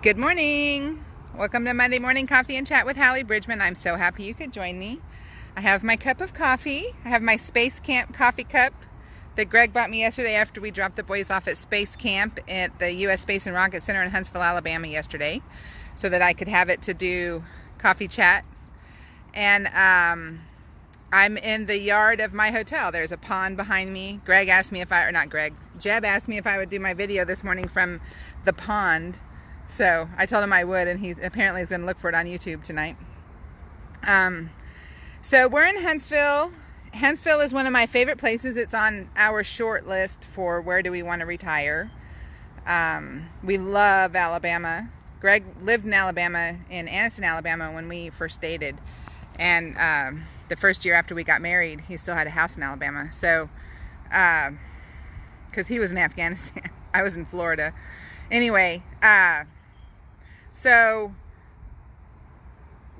Good morning. Welcome to Monday Morning Coffee and Chat with Hallee Bridgeman. I'm so happy you could join me. I have my cup of coffee. I have my Space Camp coffee cup that Greg bought me yesterday after we dropped the boys off at Space Camp at the U.S. Space and Rocket Center in Huntsville, Alabama yesterday, so that I could have it to do coffee chat. And I'm in the yard of my hotel. There's a pond behind me. Jeb asked me if I would do my video this morning from the pond. So I told him I would, and he apparently is going to look for it on YouTube tonight. So we're in Huntsville. Huntsville is one of my favorite places. It's on our short list for where do we want to retire. We love Alabama. Greg lived in Alabama, in Anniston, Alabama, when we first dated. And the first year after we got married, he still had a house in Alabama. So, because he was in Afghanistan. I was in Florida. Anyway, so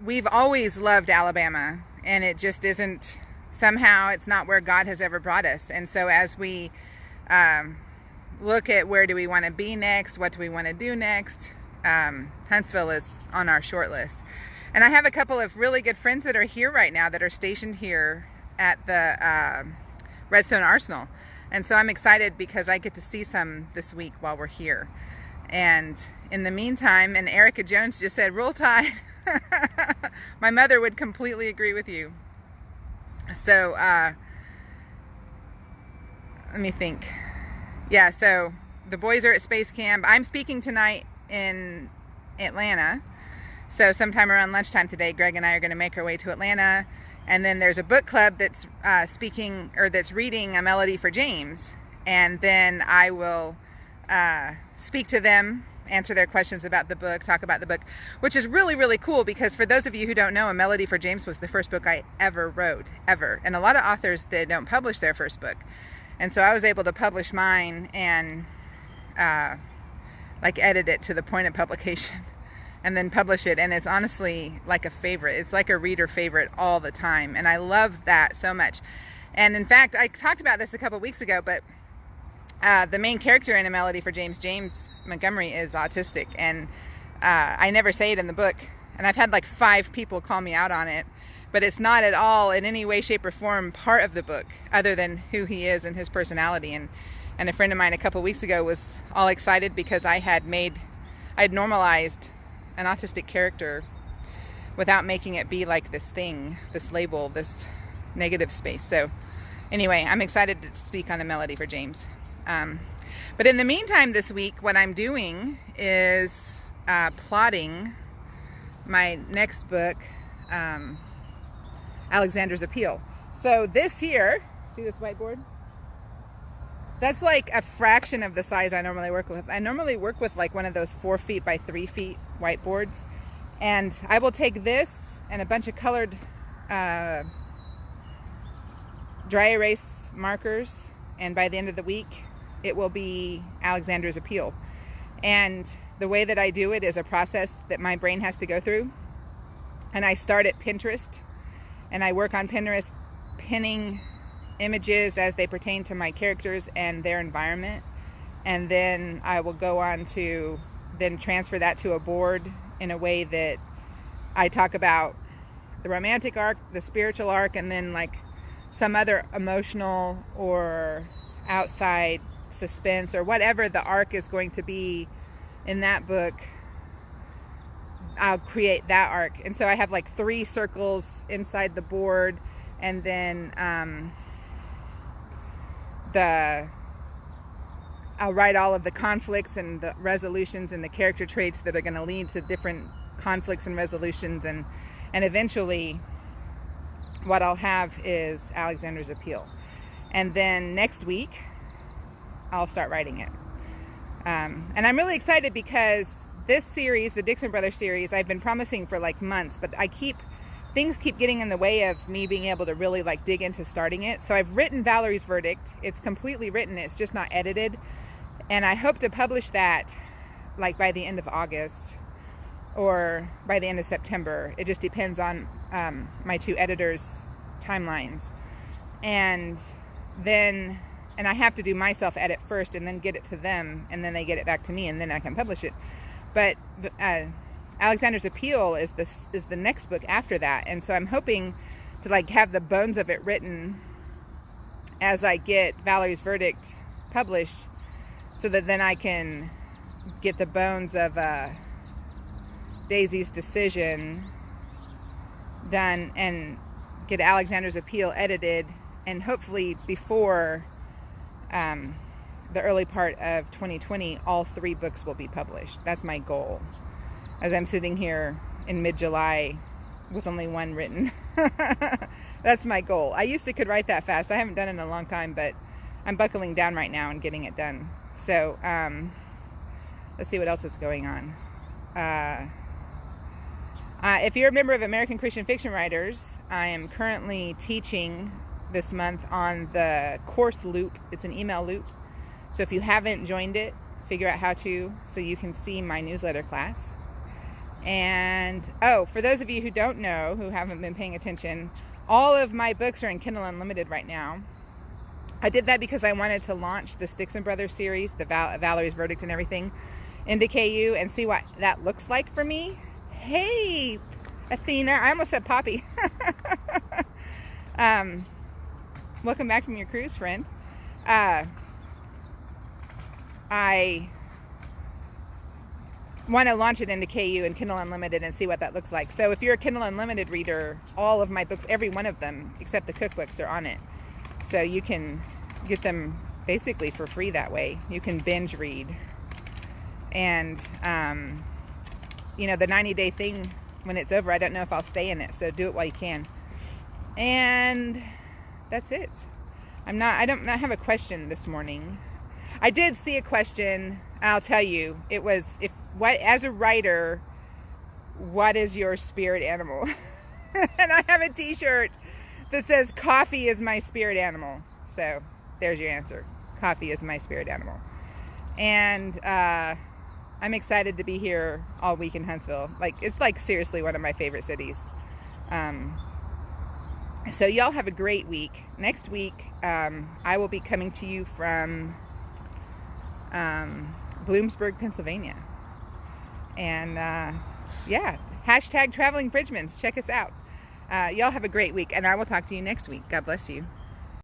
we've always loved Alabama, and it just isn't, somehow it's not where God has ever brought us. And so as we look at where do we want to be next, what do we want to do next, Huntsville is on our short list. And I have a couple of really good friends that are here right now that are stationed here at the Redstone Arsenal. And so I'm excited because I get to see some this week while we're here. And in the meantime, and Erica Jones just said, "Roll Tide." My mother would completely agree with you. So, let me think. Yeah, so the boys are at Space Camp. I'm speaking tonight in Atlanta. So sometime around lunchtime today, Greg and I are going to make our way to Atlanta. And then there's a book club that's that's reading A Melody for James. And then I will speak to them, answer their questions about the book, talk about the book, which is really, really cool because for those of you who don't know, A Melody for James was the first book I ever wrote, ever. And a lot of authors, they don't publish their first book. And so I was able to publish mine and edit it to the point of publication and then publish it. And it's honestly like a favorite. It's like a reader favorite all the time. And I love that so much. And in fact, I talked about this a couple weeks ago, but the main character in A Melody for James, James Montgomery, is autistic, and I never say it in the book, and I've had like 5 people call me out on it, but it's not at all in any way, shape, or form part of the book, other than who he is and his personality. And a friend of mine a couple weeks ago was all excited because I had normalized an autistic character without making it be like this thing, this label, this negative space. So anyway, I'm excited to speak on A Melody for James. But in the meantime this week, what I'm doing is plotting my next book, Alexander's Appeal. So this here, see this whiteboard? That's like a fraction of the size I normally work with. I normally work with like one of those 4 feet by 3 feet whiteboards. And I will take this and a bunch of colored dry erase markers, and by the end of the week, it will be Alexander's Appeal. And the way that I do it is a process that my brain has to go through. And I start at Pinterest, and I work on Pinterest pinning images as they pertain to my characters and their environment. And then I will go on to then transfer that to a board in a way that I talk about the romantic arc, the spiritual arc, and then like some other emotional or outside suspense or whatever the arc is going to be in that book. I'll create that arc. And so I have like 3 circles inside the board, and then I'll write all of the conflicts and the resolutions and the character traits that are going to lead to different conflicts and resolutions, and eventually what I'll have is Alexander's Appeal. And then next week I'll start writing it. And I'm really excited because this series, the Dixon Brothers series, I've been promising for like months, but things keep getting in the way of me being able to really like dig into starting it. So I've written Valerie's Verdict. It's completely written. It's just not edited. And I hope to publish that like by the end of August or by the end of September. It just depends on my 2 editors' timelines. And I have to do my self edit first and then get it to them, and then they get it back to me, and then I can publish it. But Alexander's Appeal is the next book after that, and so I'm hoping to like have the bones of it written as I get Valerie's Verdict published, so that then I can get the bones of Daisy's Decision done and get Alexander's Appeal edited, and hopefully before the early part of 2020 all 3 books will be published. That's my goal, as I'm sitting here in mid-July with only 1 written. That's my goal. I used to could write that fast. I haven't done it in a long time, but I'm buckling down right now and getting it done. So let's see what else is going on. If you're a member of American Christian Fiction Writers, I am currently teaching this month on the course loop. It's an email loop. So if you haven't joined it, figure out how to, so you can see my newsletter class. And, oh, for those of you who don't know, who haven't been paying attention, all of my books are in Kindle Unlimited right now. I did that because I wanted to launch the Sticks and Brothers series, the Valerie's Verdict and everything, into KU and see what that looks like for me. Hey, Athena. I almost said Poppy. Welcome back from your cruise, friend. I want to launch it into KU and Kindle Unlimited and see what that looks like. So if you're a Kindle Unlimited reader, all of my books, every one of them, except the cookbooks, are on it. So you can get them basically for free that way. You can binge read. And, you know, the 90-day thing, when it's over, I don't know if I'll stay in it. So do it while you can. And that's it. I don't have a question this morning. I did see a question. I'll tell you. It was, as a writer, what is your spirit animal? And I have a t-shirt that says coffee is my spirit animal. So there's your answer. Coffee is my spirit animal. And I'm excited to be here all week in Huntsville. It's seriously one of my favorite cities. So y'all have a great week. Next week, I will be coming to you from Bloomsburg, Pennsylvania. And yeah, # Traveling Bridgemans. Check us out. Y'all have a great week, and I will talk to you next week. God bless you.